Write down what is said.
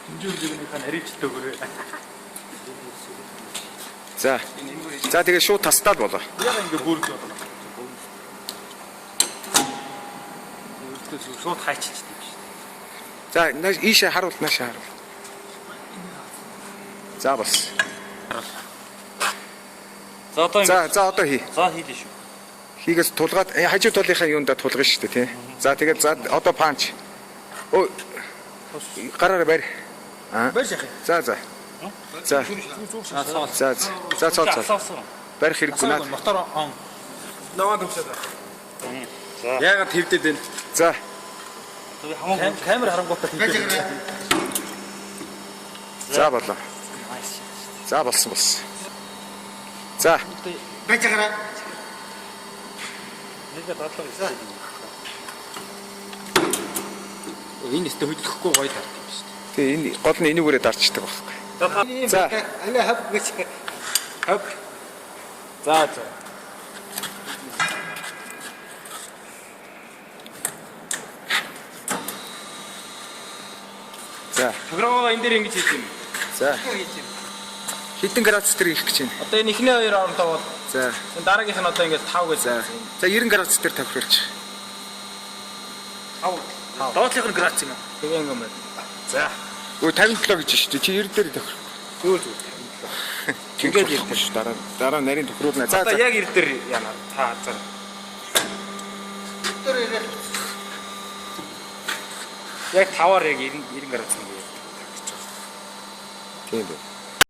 Хэмжүүрдийнхээ нарийчдаг өрөө. За. За тэгээ шууд тастаад болоо. Яг ингээ бүрж болно. Шууд хайчилчдаг шүү дээ. За ийшээ харуул наашаа харуул. За бас. За одоо ингээ. За одоо хий. За хийлээ шүү. Хийгээс тулгаад хажуу талынхаа юундаа тулгана шүү дээ тий. За тэгээд за одоо панч. Өө гараараа барь. Барь яах юм? За. За. За цоо. Барих хэрэггүй наа. Мотор он. Наваа төвсөд. За. Яагаад твдэд байна? За. Камер харангуйтаа твдэд. За болоо. За болсон. За. Бачаараа. Нэг дадлага хийсэн. Энэ өстө хөдлөхгүй гоё тарт юм шүү дээ. Тэгээ энэ гол нь энийгээрээ дарчдаг байхгүй. За. Аль хав гэж. Хав. За. За. Програмаа энэ дээр ингэж хийх юм. За. Хэдэн градус дээр ирэх гэж байна? Одоо энэ ихний 2 оронтой бол. За. Энэ дараагийнх нь одоо ингээд 5 гэж. За 90 градус дээр тавьчихварч. 5. Доотлих нь градус юм аа. Тэгээ юм байна. За. Өө 57 гэж шүү дээ. Чи 90 дээр тавих. Зүгээр. Ингээд ирдэ шүү. Дараа нарийн тохируулна. За. Одоо яг 90 дээр яана. Та хазар. Яг 5-аар яг 90 градус юм. Тийм үү.